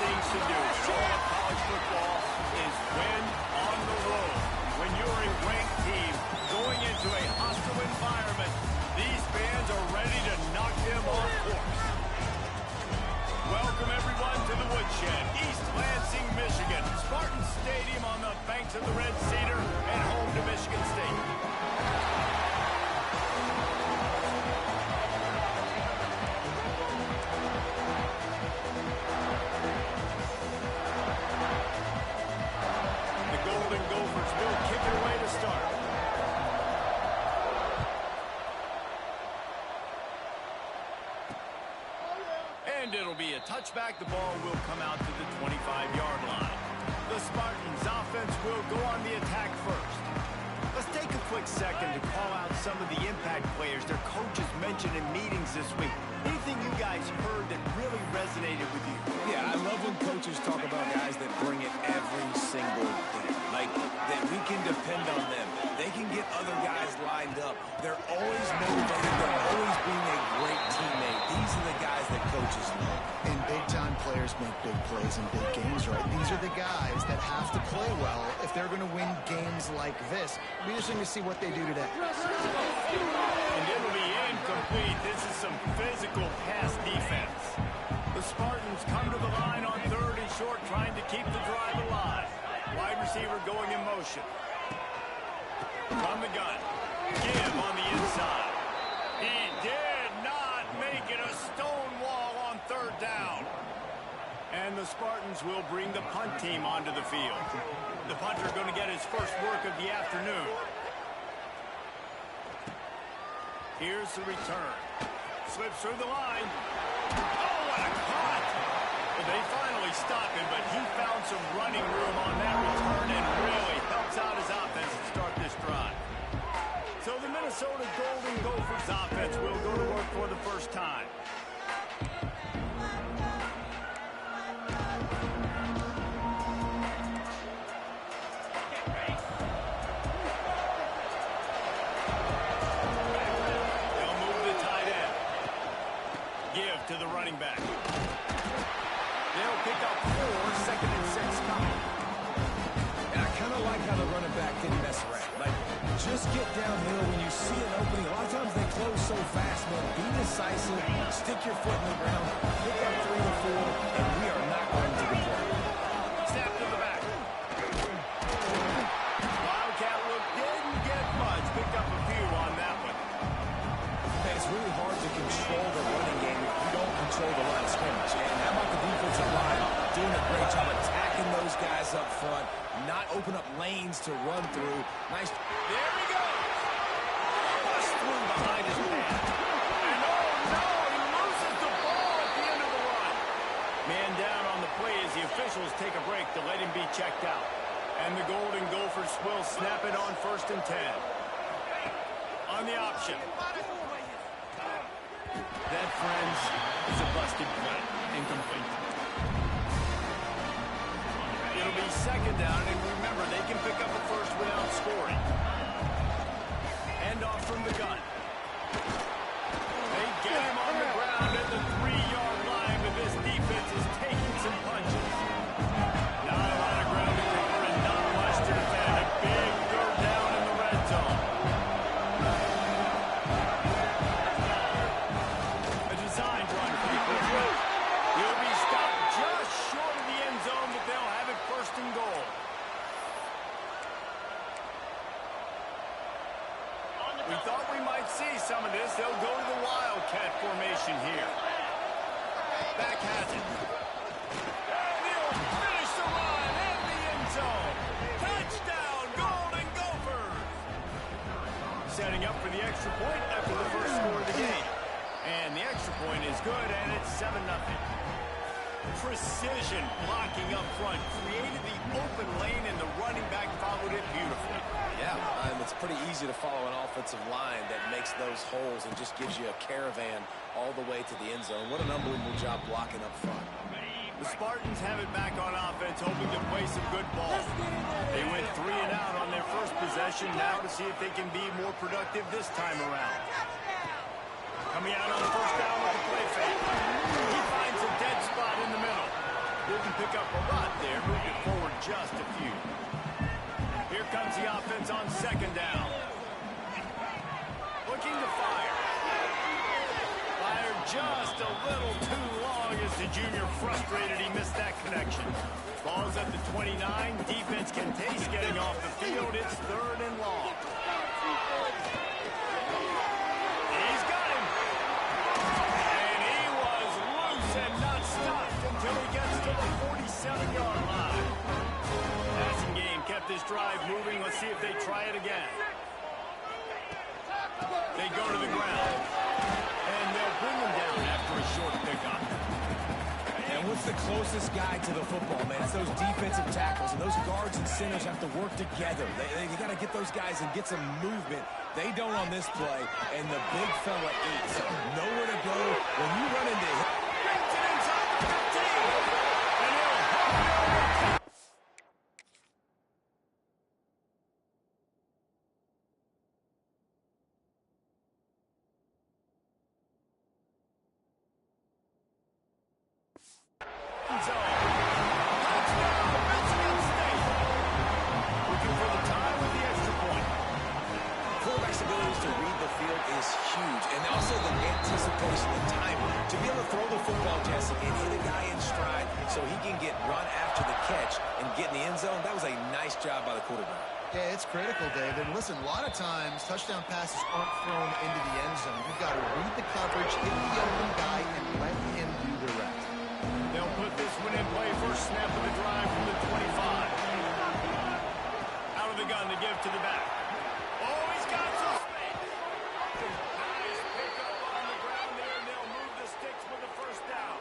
things to do in all of college football is win on the road. When you're a ranked team going into a hostile environment, these fans are ready to knock them off course. Welcome, everyone, to the Woodshed, East Lansing, Michigan. Spartan Stadium on the banks of the Red Cedar and home to Michigan State. The Golden Gophers will kick it away to start. And it'll be a touchback. The ball will come out to the 25-yard line. The Spartans offense will go on the attack first. Let's take a quick second to call out some of the impact players their coaches mentioned in meetings this week. Anything you guys heard that really resonated with you? Yeah, I love when coaches talk about guys that bring it every single day. Like, that we can depend on them. They can get other guys lined up. They're always motivated. They're always being a great teammate. These are the guys that coaches love. And big-time players make big plays in big games, right? These are the guys that have to play well if they're going to win games like this. It'll be interesting to see what they do today. And it'll be incomplete. This is some physical pass defense. The Spartans come to the line on 3rd and short, trying to keep the drive alive. Wide receiver going in motion. From the gun. Give on the inside. He did not make it a stone wall on 3rd down. And the Spartans will bring the punt team onto the field. The punter going to get his first work of the afternoon. Here's the return. Slips through the line. Oh, what a cut! Well, they finally stopped him, but he found some running room on that return and really helps out his offense to start this drive. So the Minnesota Golden Gophers offense will go to work for the first time. To the running back. They'll pick up 4, 2nd and 6 coming. And I kind of like how the running back didn't mess around. Like, just get downhill when you see an opening. A lot of times they close so fast, man. Be decisive, stick your foot in the ground, pick up 3 to 4, and we are not going to the play. Snap to the back. Wildcat look didn't get much. Picked up a few on that one. Man, it's really hard to control the running game if you don't control the line of scrimmage. And how about the defensive line doing a great job attacking those guys up front, not open up lanes to run through. Nice. There he goes. Bust through behind his man. And oh no, he loses the ball at the end of the run. Man down on the play as the officials take a break to let him be checked out. And the Golden Gophers will snap it on 1st and 10. On the option. That, friends, is a busted play. Incomplete. It'll be 2nd down, and remember, they can pick up a first without scoring. Hand off from the gun. They get him on the ground at the 3-yard line, but this defense is taking some punches. Not a lot of ground to cover and not much to defend. A big 3rd down in the red zone. Designed run for the quarterback. He'll be stopped just short of the end zone, but they'll have it 1st and goal. We thought we might see some of this. They'll go to the Wildcat formation here. Back has it. And he'll finish the run in the end zone. Touchdown, Golden Gophers! Setting up for the extra point after the first score of the game. And the extra point is good, and it's 7-0. Precision blocking up front created the open lane, and the running back followed it beautifully. Yeah, it's pretty easy to follow an offensive line that makes those holes and just gives you a caravan all the way to the end zone. What an unbelievable job blocking up front. The Spartans have it back on offense, hoping to play some good ball. They went 3 and out on their first possession, now to see if they can be more productive this time around. Coming out on 1st down with the play fake. He finds a dead spot in the middle. Will be pick up a lot there, move it forward just a few. Here comes the offense on second down. Looking to fire. Fired just a little too long as the junior frustrated he missed that connection. Ball's at the 29. Defense can taste getting off the field. It's third and long. He's got him. And he was loose and not stopped until he gets to the 47-yard line. Passing game kept this drive moving. Let's see if they try it again. They go to the ground. And they'll bring him down after a short pickup. And what's the closest guy to the football, man? It's those defensive tackles, and those guards and centers have to work together. They got to get those guys and get some movement. They don't on this play, and the big fella eats. Nowhere to go when you run into him. Brings it inside the 15. And he'll hold it over. Quarterback's abilities to read the field is huge, and also the anticipation and timing. To be able to throw the football, Jesse, and hit a guy in stride so he can get run after the catch and get in the end zone, that was a nice job by the quarterback. Yeah, it's critical, David. And listen, a lot of times touchdown passes aren't thrown into the end zone. You've got to read the coverage, hit the open guy, and let him do the rest. They'll put this one in play. First snap of the drive from the 25. Out of the gun to give to the back. Oh, he's got some space. Nice pickup on the ground there, and they'll move the sticks with the first down.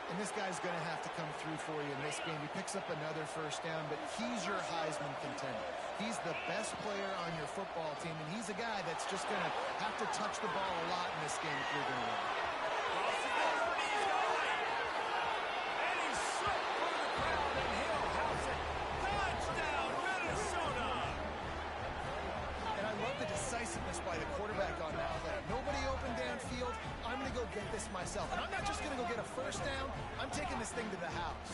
And this guy's going to have to come through for you in this game. He picks up another first down, but he's your Heisman contender. He's the best player on your football team, and he's a guy that's just going to have to touch the ball a lot in this game if you're going to win. And he's slipped through the crowd, and he'll house it. Touchdown, Minnesota! And I love the decisiveness by the quarterback on that play. Nobody open downfield. I'm going to go get this myself. And I'm not just going to go get a first down. I'm taking this thing to the house.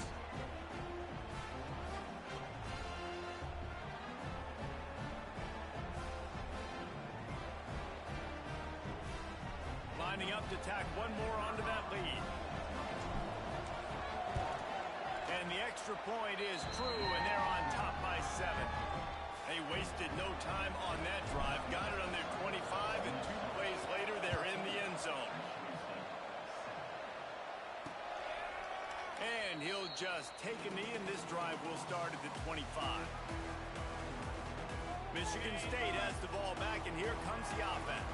Lining up to tack one more onto that lead. And the extra point is true, and they're on top by 7. They wasted no time on that drive. Got it on their 25, and 2 plays later, they're in the end zone. And he'll just take a knee, and this drive will start at the 25. Michigan State has the ball back, and here comes the offense.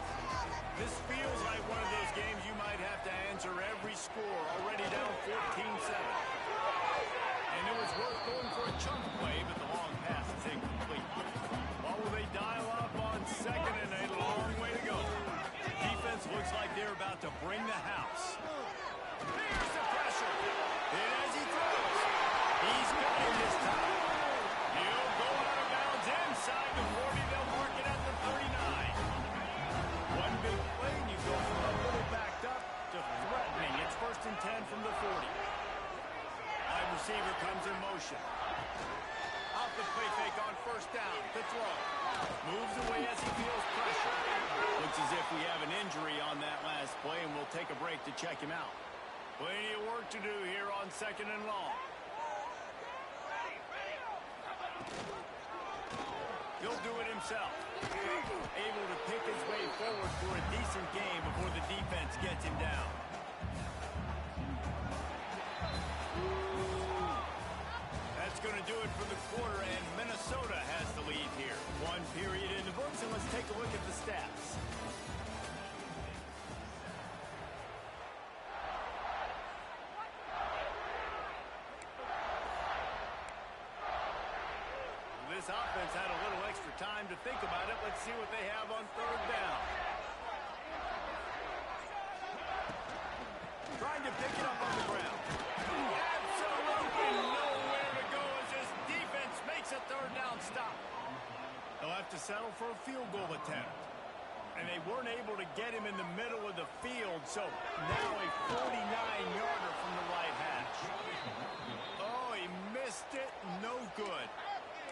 This feels like one of those games you might have to answer every score, already down 14-7. And it was worth going for a chunk play, but the long pass is incomplete. What will they dial up on second, and a long way to go. Defense looks like they're about to bring the house. Here's the pressure. And as he throws, he's got him this time. He'll go out of bounds inside the 40. They'll mark it at the 39. One big play, and you go from a little backed up to threatening. It's 1st and 10 from the 40. Wide receiver comes in motion. Off the play fake on first down to throw. Moves away as he feels pressure. Looks as if we have an injury on that last play, and we'll take a break to check him out. Plenty of work to do here on second and long. He'll do it himself. Able to pick his way forward for a decent game before the defense gets him down. That's going to do it for the quarter, and Minnesota has the lead here. 1 period in the books, and let's take a look at the stats. This offense had a little extra time to think about it. Let's see what they have on third down. Trying to pick it up on the ground. Absolutely nowhere to go as this defense makes a third down stop. They'll have to settle for a field goal attempt. And they weren't able to get him in the middle of the field, so now a 49-yarder from the right hash. no good.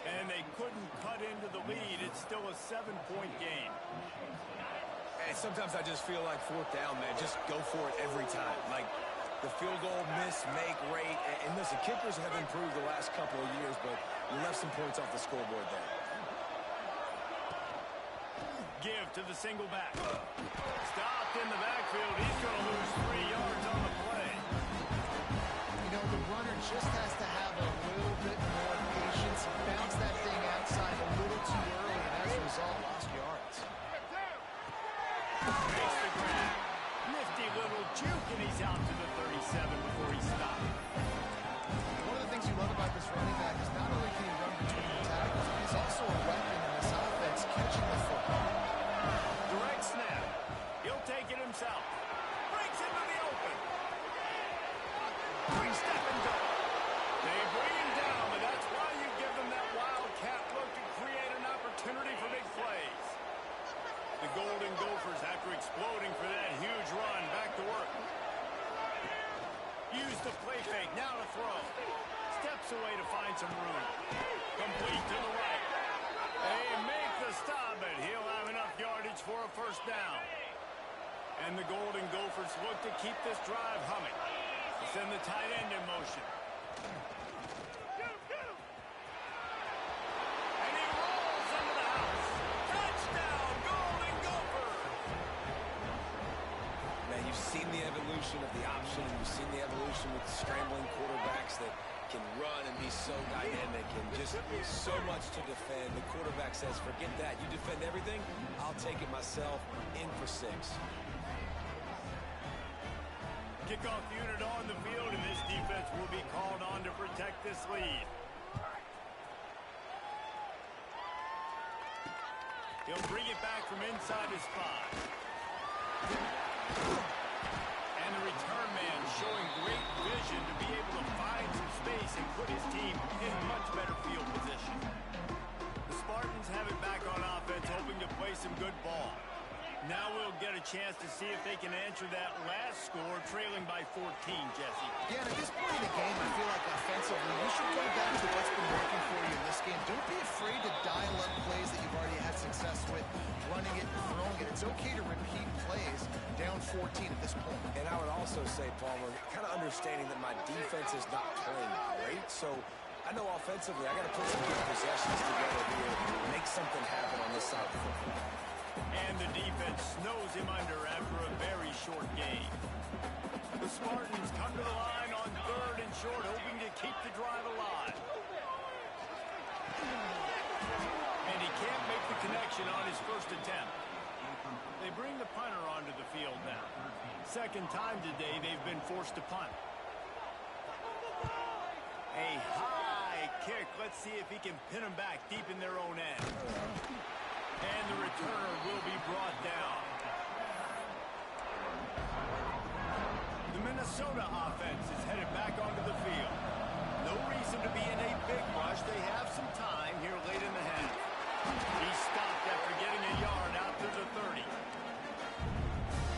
And they couldn't cut into the lead. It's still a 7-point game. And sometimes I just feel like fourth down, man, just go for it every time. Like the field goal miss, make rate. And listen, kickers have improved the last couple of years, but you left some points off the scoreboard there. Give to the single back. Stopped in the backfield. He's going to lose 3 yards on the play. You know, the runner just has to have a little bit more patience. Bounce that thing outside a little too early, and as a result, lost yards. Makes the grab. Nifty little juke, and he's out to the 37 before he stopped. One of the things you love about this running back is not only can he run between the tackles, but he's also a weapon in this offense, catching the football. Direct snap. He'll take it himself. Breaks into the open. Three-step and go. They bring him down, but that's why you give them that wildcat look to create an opportunity for big plays. The Golden Gophers, after exploding for that huge run, back to work. Use the play fake, now to throw. Steps away to find some room. Complete to the right. They make the stop, but he'll have enough yardage for a first down. And the Golden Gophers look to keep this drive humming. Send the tight end in motion. And he rolls into the house. Touchdown, Golden Gophers! Man, you've seen the evolution of the option, and you've seen the evolution with the scrambling quarterbacks that can run and be so dynamic and just so much to defend. The quarterback says, forget that. You defend everything, I'll take it myself. In for 6. Kickoff unit on the field, and this defense will be called on to protect this lead. He'll bring it back from inside his spot. And the return man showing great vision to be able to find some space and put his team in much better field position. The Spartans have it back on offense, hoping to play some good ball. Now we'll get a chance to see if they can answer that last score, trailing by 14, Jesse. Yeah, and at this point in the game, I feel like offensively, you should go back to what's been working for you in this game. Don't be afraid to dial up plays that you've already had success with, running it and throwing it. It's okay to repeat plays down 14 at this point. And I would also say, Palmer, kind of understanding that my defense is not playing great, so I know offensively I got to put some good possessions together here, make something happen on this side of the football. And the defense snows him under after a very short game. The Spartans come to the line on 3rd and short, hoping to keep the drive alive. And he can't make the connection on his first attempt. They bring the punter onto the field now. Second time today they've been forced to punt. A high kick. Let's see if he can pin them back deep in their own end. And the returner will be brought down. The Minnesota offense is headed back onto the field. No reason to be in a big rush. They have some time here late in the half. He stopped after getting a yard out to the 30.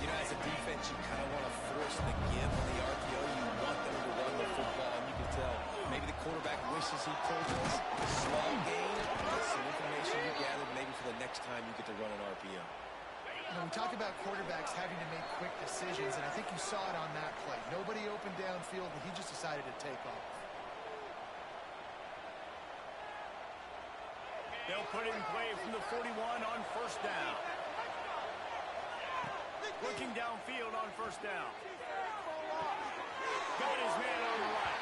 You know, as a defense, you kind of want to force the give on the RPO. You want them to run the football, and you can tell maybe the quarterback wishes he pulled this. Small gain, but some information you gathered maybe for the next time you get to run an RPO. You know, we talk about quarterbacks having to make quick decisions, and I think you saw it on that play. Nobody opened downfield, and he just decided to take off. They'll put it in play from the 41 on first down. Looking downfield on first down. Got his man on the right.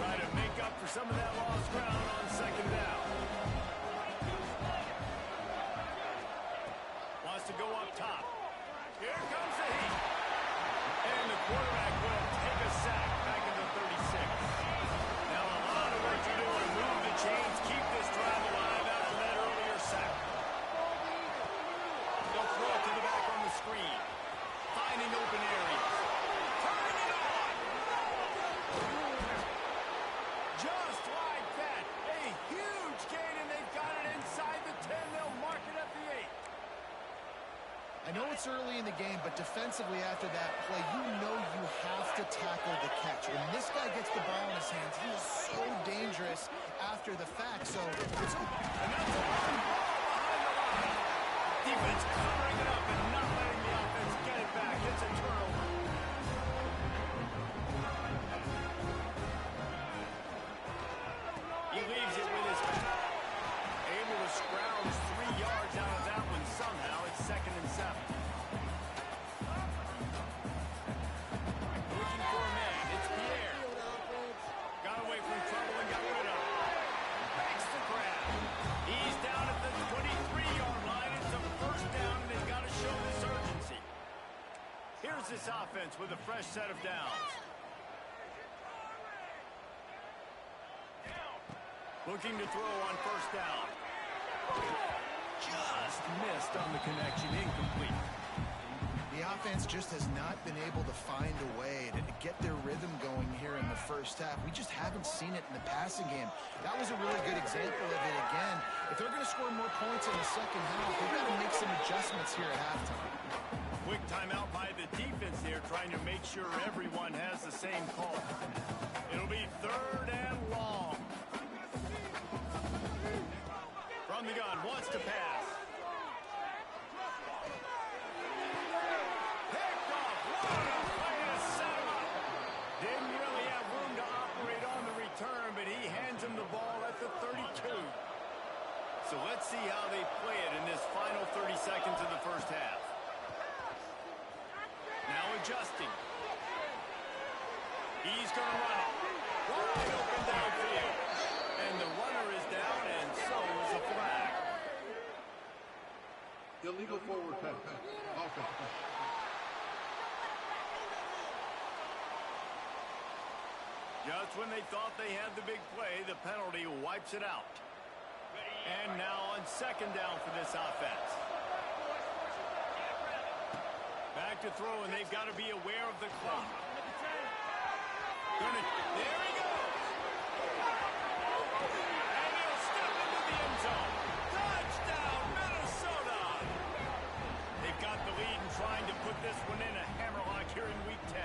Try to make up for some of that lost ground on second down. Wants to go up top. Here comes the heat. And the quarterback will take a sack back in the 36. Now a lot of work to do to move the chains, keep this drive alive after that earlier sack. They'll throw it to the back on the screen. Finding open areas. Turning it on. Just like it's early in the game, but defensively after that play, you know you have to tackle the catch. When this guy gets the ball in his hands, he is so dangerous after the fact. So it's... And that's a long ball behind the line. Defense covering it up and not letting the offense get it back. It's a turnover. He leaves it with his back. Able to scrounge 3 yards out of that one somehow. It's 2nd and 7. Looking for a man. It's Pierre. Got away from trouble and got rid of it. Makes the grab. He's down at the 23-yard line. It's a first down, and they've got to show this urgency. Here's this offense with a fresh set of downs. Looking to throw on first down. Just missed on the connection. Incomplete. The offense just has not been able to find a way to get their rhythm going here in the first half. We just haven't seen it in the passing game. That was a really good example of it again. If they're going to score more points in the second half, they've got to make some adjustments here at halftime. Quick timeout by the defense there, trying to make sure everyone has the same call. It'll be 3rd and long. From the gun, wants to pass. Picked off. What a play to set him up. Didn't really have room to operate on the return, but he hands him the ball at the 32. So let's see how they play it in this final 30 seconds of the first half. Now adjusting. He's going to run it. Wide open downfield. And the runner is down, and so is a flag. Illegal forward pass. Offense. Just when they thought they had the big play, the penalty wipes it out. And now on 2nd down for this offense. Back to throw, and they've got to be aware of the clock. There he goes. And he'll step into the end zone. Touchdown, Minnesota. They've got the lead and trying to put this one in a hammerlock here in Week 10.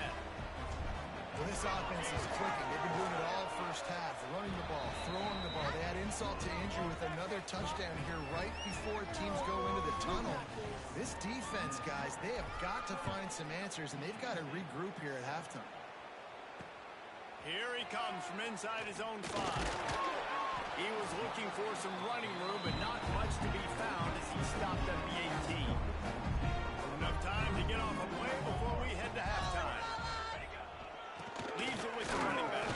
Well, this offense is clicking. They've been doing it all first half, running the ball, throwing the ball. They had insult to injury with another touchdown here right before teams go into the tunnel. This defense, guys, they have got to find some answers, and they've got to regroup here at halftime. Here he comes from inside his own 5. He was looking for some running room, but not much to be found as he stopped at the 18. Enough time to get off a play before we head to halftime. Leaves it with the running back.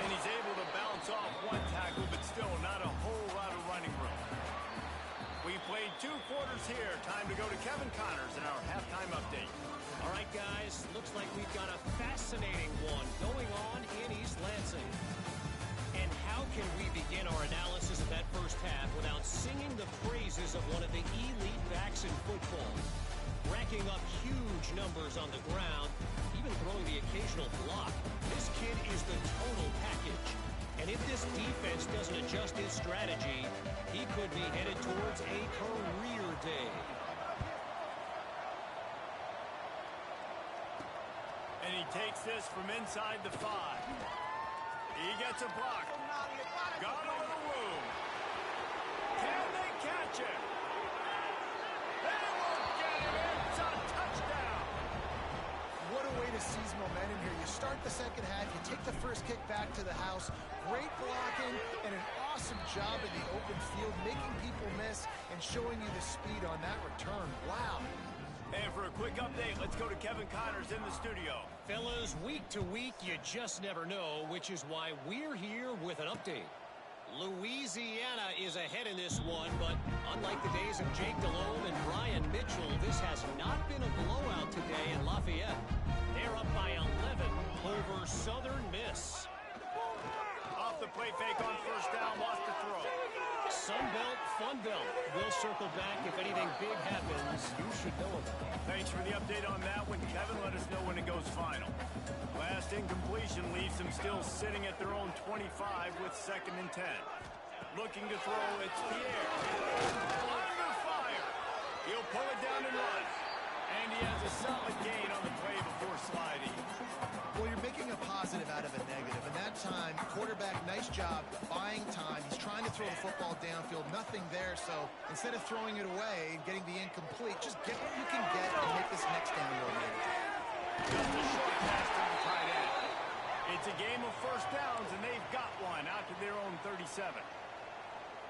And he's able to bounce off one tackle, but still not a whole lot of running room. We played 2 quarters here. Time to go to Kevin Connors in our halftime update. All right, guys, looks like we've got a fascinating one going on in East Lansing. And how can we begin our analysis of that first half without singing the praises of one of the elite backs in football? Racking up huge numbers on the ground, even throwing the occasional block. This kid is the total package. And if this defense doesn't adjust his strategy, he could be headed towards a career day. And he takes this from inside the 5. He gets a block. Got a little room. Can they catch him? They won't get him. It's a touchdown. What a way to seize momentum here. You start the second half, you take the first kick back to the house, great blocking, and an awesome job in the open field, making people miss and showing you the speed on that return. Wow. And for a quick update, let's go to Kevin Connors in the studio. Fellas, week to week, you just never know, which is why we're here with an update. Louisiana is ahead in this one, but unlike the days of Jake Delhomme and Brian Mitchell, this has not been a blowout today in Lafayette. They're up by 11 over Southern Miss. Off the play fake on first down, lost the throw. Sunbelt, Fun Belt. We'll circle back if anything big happens. You should know about it. Thanks for the update on that one, Kevin. Let us know when it goes final. Last incompletion leaves them still sitting at their own 25 with 2nd and 10. Looking to throw, it's Pierre. Under fire. He'll pull it down and run. And he has a solid gain on the play before sliding. Well, you're making a positive out of a negative. And that time, quarterback, nice job buying time. He's trying to throw the football downfield. Nothing there. So instead of throwing it away and getting the incomplete, just get what you can get and make this next down more manageable. Just a short pass to the tight end. It's a game of first downs, and they've got one out to their own 37.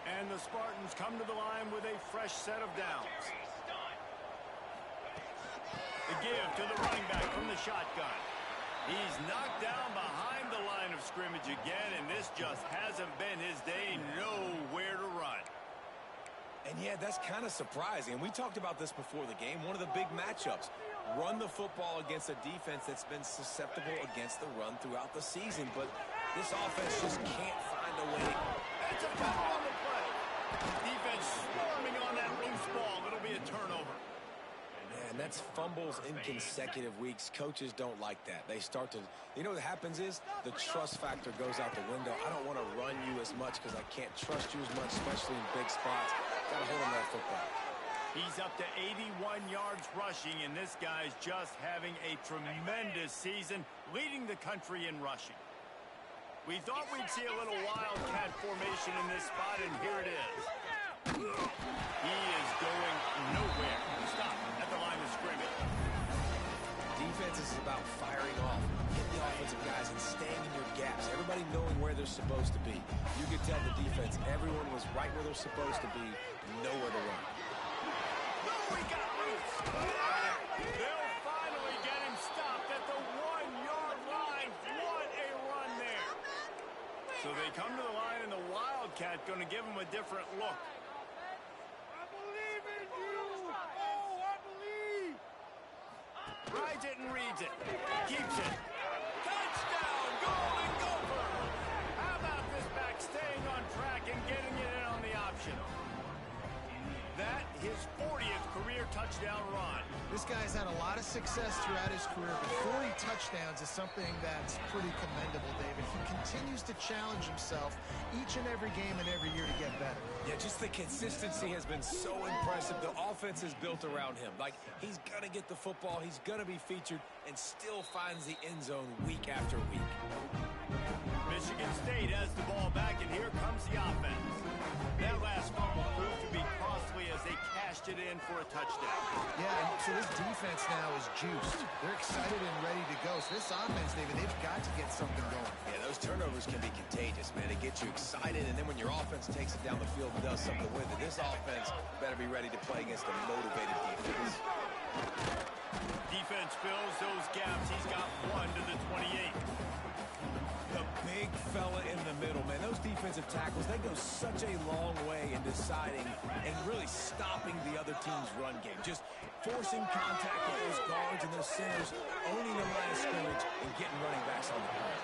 And the Spartans come to the line with a fresh set of downs. The give to the running back from the shotgun. He's knocked down behind the line of scrimmage again, and this just hasn't been his day. Nowhere to run. And yeah, that's kind of surprising. And we talked about this before the game. One of the big matchups. Run the football against a defense that's been susceptible against the run throughout the season. But this offense just can't find a way. It's a foul on the play. Defense swarming on that loose ball. It'll be a turnover. And that's fumbles in consecutive weeks. Coaches don't like that. They start to, you know what happens is the trust factor goes out the window. I don't want to run you as much because I can't trust you as much, especially in big spots. Got to hold on to that football. He's up to 81 yards rushing, and this guy's just having a tremendous season, leading the country in rushing. We thought we'd see a little wildcat formation in this spot, and here it is. He is going nowhere. Stop at the line of scrimmage. Defense is about firing off, hitting the offensive guys and staying in your gaps. Everybody knowing where they're supposed to be. You could tell the defense, everyone was right where they're supposed to be, nowhere to run. We got loose. They'll finally get him stopped at the 1-yard line. What a run there. So they come to the line, and the Wildcat going to give him a different look. Rides it and reads it. Keeps it. Touchdown, Golden Gopher. How about this back staying on track and getting it in on the option? That, his 40th career touchdown run. This guy's had a lot of success throughout his career, but 40 touchdowns is something that's pretty commendable, David. He continues to challenge himself each and every game and every year to get better. Yeah, just the consistency has been so impressive. The offense is built around him. Like, he's going to get the football, he's going to be featured, and still finds the end zone week after week. Michigan State has the ball back, and here comes the offense. That last fumble proved to be costly as they cashed it in for a touchdown. Yeah, and so this defense now is juiced. They're excited and ready to go. So this offense, David, they've got to get something going. Yeah, those turnovers can be contagious, man. They get you excited, and then when your offense takes it down the field and does something with it, this offense better be ready to play against a motivated defense. Defense fills those gaps. He's got one to the 28. The big fella in the middle, man. Those defensive tackles, they go such a long way in deciding and really stopping the other team's run game. Just forcing contact with those guards and those centers, owning the line of scrimmage, and getting running backs on the ground.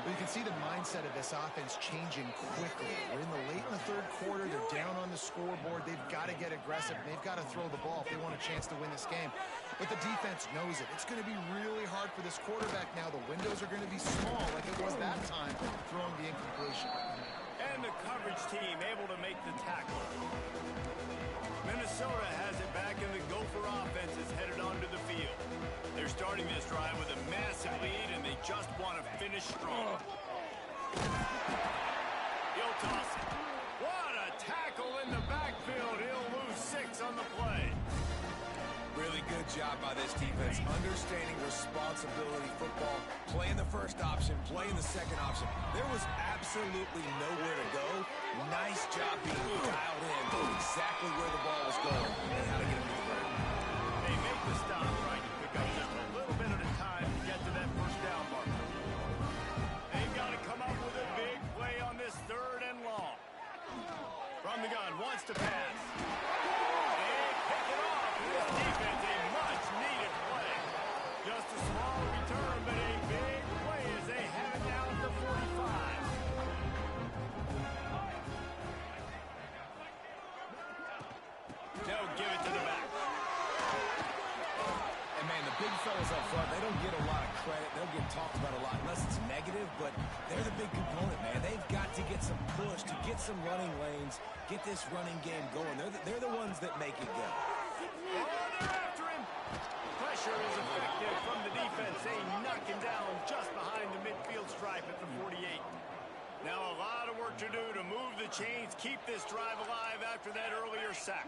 But you can see the mindset of this offense changing quickly. We're late in the third quarter. They're down on the scoreboard. They've got to get aggressive. They've got to throw the ball if they want a chance to win this game. But the defense knows it. It's going to be really hard for this quarterback now. The windows are going to be small like it was that time throwing the incompletion. And the coverage team able to make the tackle. Minnesota has it back, and the Gopher offense is headed onto the field. They're starting this drive with a massive lead, and they just want to finish strong. He'll toss it. What a tackle in the backfield. He'll lose 6 on the play. Really good job by this defense, understanding responsibility football, playing the first option, playing the second option. There was absolutely nowhere to go. Nice job being dialed in, knowing exactly where the ball was going and how to get it to the ground. They make the stop, trying to pick up just a little bit at a time to get to that first down marker. They've got to come up with a big play on this 3rd and long. From the gun, wants to pass. They pick it off. This defense, a much-needed play. Just a small return, but a big play as they have it down to 45. They'll give it to the back. And, man, the big fellas up front, they don't get a lot of credit. They'll get talked about a lot unless it's negative, but they're the big component, man. They've got to get some push, to get some running lanes, get this running game going. They're the ones that make it go. Oh, they're after him. pressure is effective from the defense. They knock him down just behind the midfield stripe at the 48. Now a lot of work to do to move the chains, keep this drive alive after that earlier sack.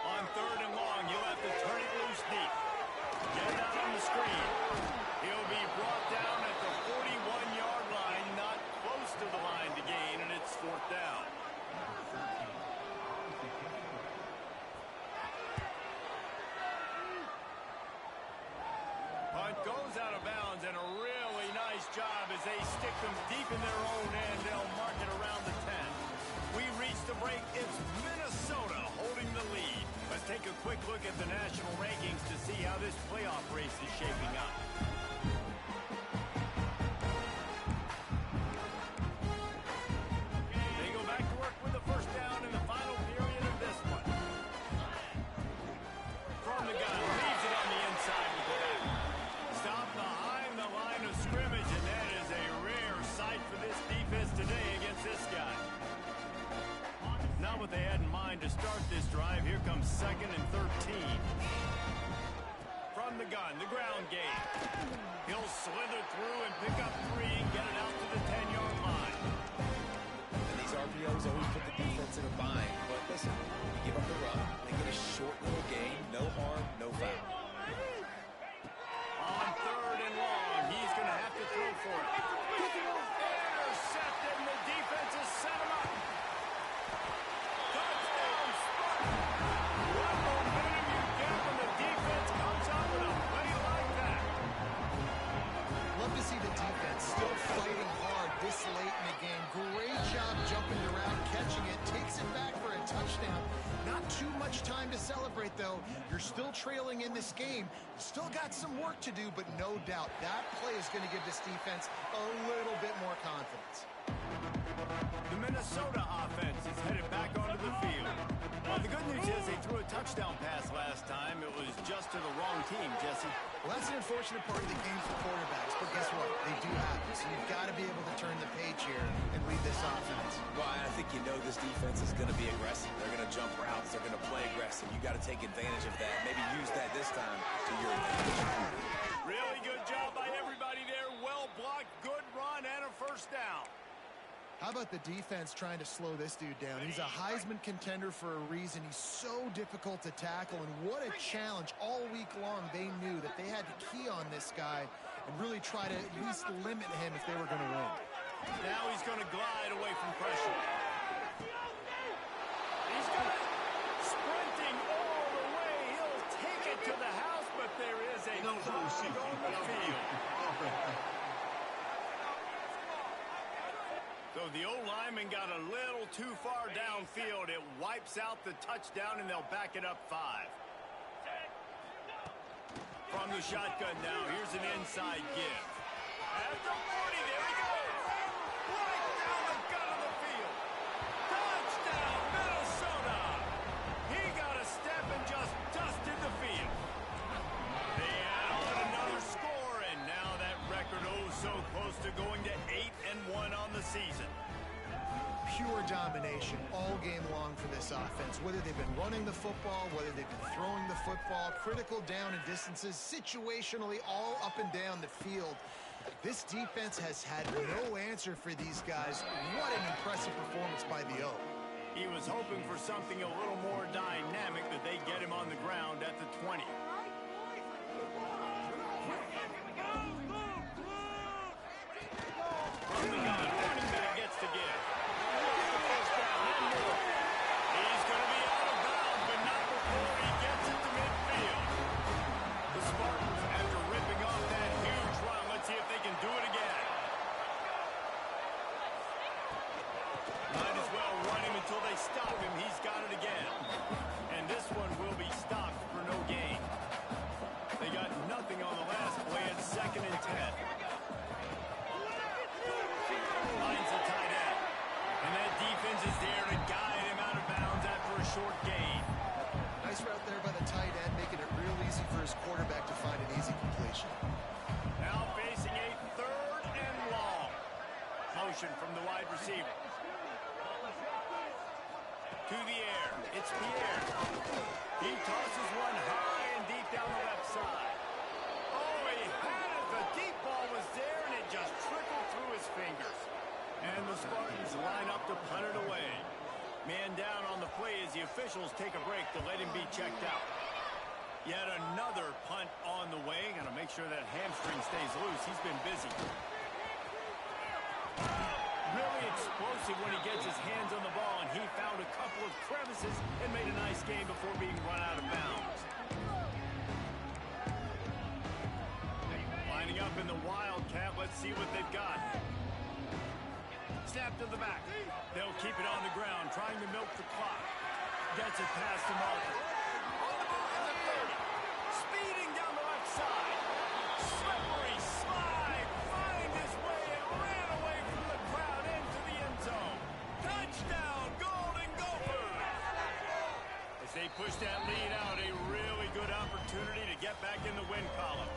On 3rd and long, he'll have to turn it loose deep. Get it out on the screen. He'll be brought down at the 41-yard line, not close to the line to gain, and it's 4th down. Punt goes out of bounds, and a really nice job as they stick them deep in their own end. They'll mark it around the 10. We reach the break. It's Minnesota holding the lead. Let's take a quick look at the national rankings to see how this playoff race is shaping up. They go back to work with the first down in the final period of this one. From the gun, leaves it on the inside with the back. Stop behind the line of scrimmage, and that is a rare sight for this defense today against this guy. Not what they had in mind to start this drive. Here comes 2nd and 13. From the gun, the ground game. He'll slither through and pick up 3 and get it out to the 10-yard line. And these RPOs always put the defense in a bind. But listen, you give up the run, they get a short little gain, no harm, no foul. On 3rd and long, he's going to have to throw for it. Intercepted, and the defense has set him up. Touchdown, Spartan. What momentum you get when the defense comes out with a play like that. Love to see the defense still fighting hard this late in the game. Great job jumping around, catching it, takes it back for a touchdown. Not too much time to celebrate, though. You're still trailing in this game. Still got some work to do, but no doubt that play is going to give this defense a little bit more confidence. The Minnesota offense is headed back onto the field. Well, the good news is they threw a touchdown pass last time. It was just to the wrong team, Jesse. Well, that's an unfortunate part of the game for quarterbacks, but guess what? They do happen, so you've got to be able to turn the page here and lead this offense. Well, I think you know this defense is going to be aggressive. They're going to jump routes. They're going to play aggressive. You got to take advantage of that. Maybe use that this time to your advantage. Really good job by everybody there. Well blocked, good run, and a first down. How about the defense trying to slow this dude down? He's a Heisman contender for a reason. He's so difficult to tackle, and what a challenge. All week long, they knew that they had to key on this guy and really try to at least limit him if they were going to win. Now he's going to glide away from pressure. He's got it. Sprinting all the way. He'll take it to the house, but there is a flag on the field. So the O-lineman got a little too far downfield. It wipes out the touchdown, and they'll back it up 5. From the shotgun now, here's an inside give. At the 40, there he goes. Right down the gut of the field. Touchdown, Minnesota. He got a step and just dusted the field. They add on another score, and now that record so close to going to 8-1 on the season. Pure domination all game long for this offense. Whether they've been running the football, whether they've been throwing the football, critical down and distances, situationally all up and down the field. This defense has had no answer for these guys. What an impressive performance by the O. He was hoping for something a little more dynamic, that they get him on the ground at the 20. From the gun, running back gets to give. The first down and more. He's going to be out of bounds, but not before he gets it to midfield. The Spartans, after ripping off that huge run, let's see if they can do it again. Might as well run him until they stop him. He's got it again. And this one will be stopped for no gain. They got nothing on the last play at 2nd and 10. Finds the tight end. And that defense is there to guide him out of bounds after a short gain. Nice route there by the tight end, making it real easy for his quarterback to find an easy completion. Now facing a 3rd and long. Motion from the wide receiver. To the air. It's Pierre. He tosses one high and deep down the left side. Oh, he had it. The deep ball was there, and it just trickled through his fingers. And the Spartans line up to punt it away. Man down on the play as the officials take a break to let him be checked out. Yet another punt on the way. Got to make sure that hamstring stays loose. He's been busy. Really explosive when he gets his hands on the ball, and he found a couple of crevices and made a nice game before being run out of bounds. Lining up in the Wildcat. Let's see what they've got. Snap to the back. They'll keep it on the ground, trying to milk the clock. Gets it past the marker. On the move to the 30. Speeding down the left side. Slippery slide. Find his way and ran away from the crowd into the end zone. Touchdown, Golden Gophers. As they push that lead out, a really good opportunity to get back in the win column.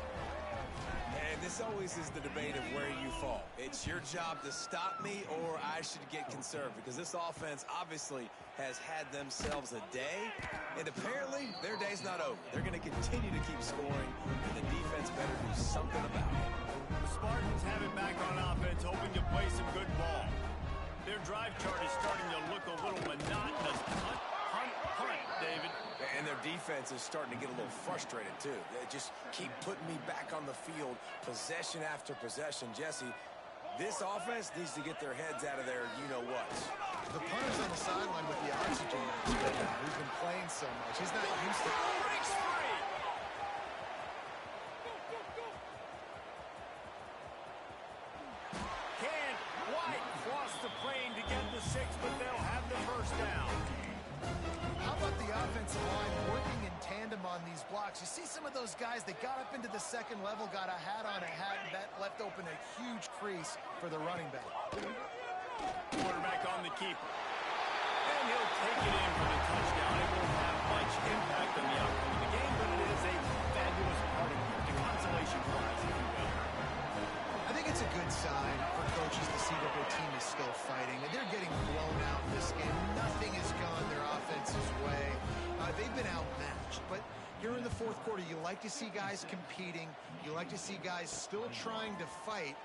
And this always is the debate of where you fall. It's your job to stop me, or I should get conserved, because this offense obviously has had themselves a day, and apparently their day's not over. They're going to continue to keep scoring, and the defense better do something about it. The Spartans have it back on offense, hoping to play some good ball. Their drive chart is starting to look a little monotonous. Punt, David. And their defense is starting to get a little frustrated, too. They just keep putting me back on the field, possession after possession. Jesse, this offense needs to get their heads out of their you-know-what. The punter's on the sideline with the oxygen mask right now. He's been playing so much. He's not used to it. Breaks free. Can White cross the plane to get the 6, but they'll have the first down. How about the offensive line working in tandem on these blocks? You see some of those guys that got up into the second level, got a hat on a hat, and that left open a huge crease for the running back. Quarterback on the keeper. And he'll take it in for the touchdown. It won't have much impact on the outcome of the game, but it is a fabulous part of the consolation prize, if you will. I think it's a good sign for coaches to see that their team is still fighting. They're getting blown out in this game. Nothing has gone their offense's way. They've been outmatched. But here in the fourth quarter, you like to see guys competing. You like to see guys still trying to fight.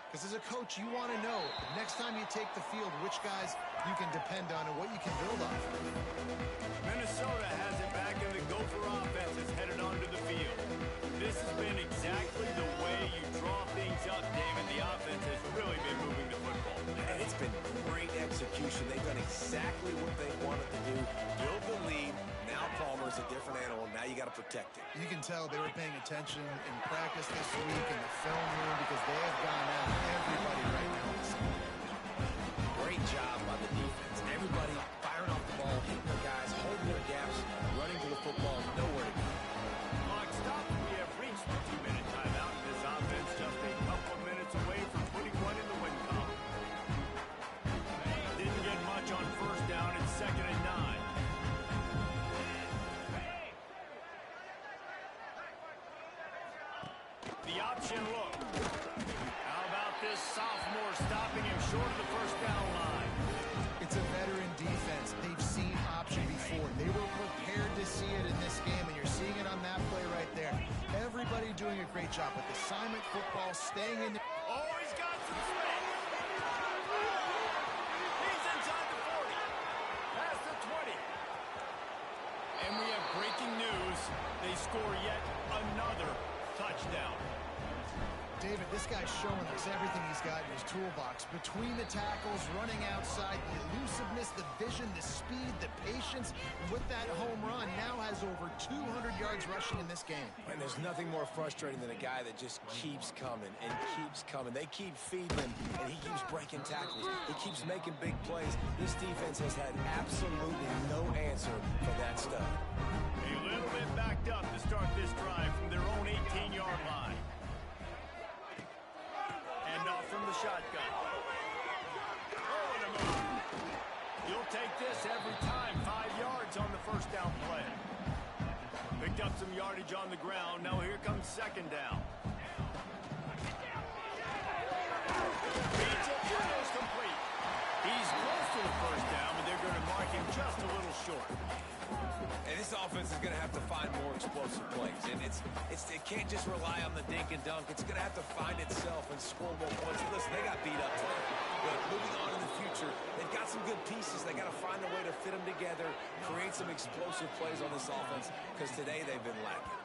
Because as a coach, you want to know, next time you take the field, which guys you can depend on and what you can build off of. Minnesota has it back, and the Gopher offense is headed onto the field. This has been exactly the way you draw things up, David. The offense has really been moving the football. And it's been great execution. They've done exactly what they wanted to do. Build the lead. Now Palmer's a different animal. Now you got to protect it. You can tell they were paying attention in practice this week in the film room because they have gone out everybody right now. Great job by the defense. Everybody firing off the ball, hitting their guys, holding their gaps, running to the football, nowhere to go. Clock stopped. We have reached the 2-minute timeout. This offense just a couple of minutes away from putting one in the win column. Didn't get much on first down. It's 2nd and 9. The option look. How about this sophomore stopping him short of the first down line? It's a veteran defense. They've seen option before. They were prepared to see it in this game, and you're seeing it on that play right there. Everybody doing a great job with assignment football, staying in there. Oh, he's got some space. He's inside the 40. Past the 20. And we have breaking news. They score yet another touchdown. David, this guy's showing us everything he's got in his toolbox. Between the tackles, running outside, the elusiveness, the vision, the speed, the patience. With that home run, now has over 200 yards rushing in this game. And there's nothing more frustrating than a guy that just keeps coming and keeps coming. They keep feeding him, and he keeps breaking tackles. He keeps making big plays. This defense has had absolutely no answer for that stuff. A little bit backed up to start this drive from their own 18-yard line. And off from the shotgun. Oh, and a move. You'll take this every time. 5 yards on the first down play. Picked up some yardage on the ground. Now here comes 2nd down. Beats it, goes complete. He's close to the first down, but they're going to mark him just a little short. And this offense is going to have to find more explosive plays. And it can't just rely on the dink and dunk. It's going to have to find itself and score more points. Listen, they got beat up today. But moving on in the future, they've got some good pieces. They got to find a way to fit them together, create some explosive plays on this offense, because today they've been lacking.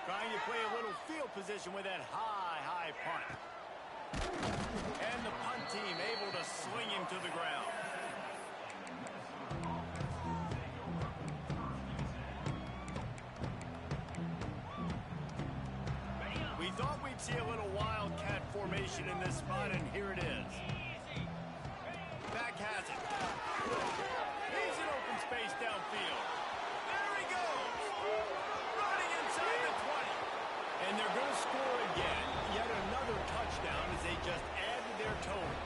Trying to play a little field position with that high punt. And the punt team able to sling him to the ground. We thought we'd see a little wildcat formation in this spot, and here it is. Back has it. He's in open space downfield. There he goes. Running inside the 20. And they're going to score again. Yet another touchdown as they just add to their total.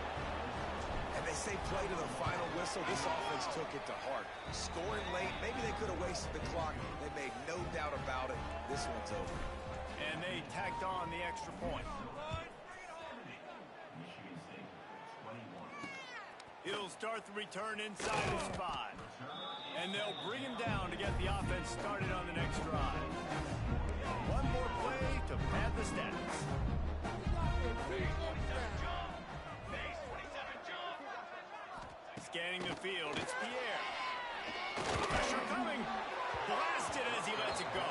And they say play to the final whistle. This offense took it to heart. Scoring late, maybe they could have wasted the clock. They made no doubt about it. This one's over. And they tacked on the extra point. He'll start the return inside his 5. And they'll bring him down to get the offense started on the next drive. One more play to pad the stats. Scanning the field, it's Pierre. Pressure coming. Blasted as he lets it go.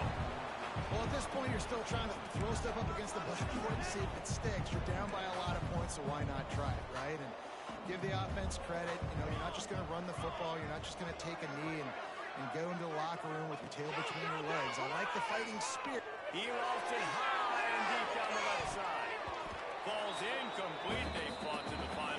Well, at this point, you're still trying to throw stuff up against the backboard and see if it sticks. You're down by a lot of points, so why not try it, right? And give the offense credit. You know, you're not just going to run the football. You're not just going to take a knee and go into the locker room with your tail between your legs. I like the fighting spirit. He lost it high and deep down the left side. Falls incomplete. They fought to the final.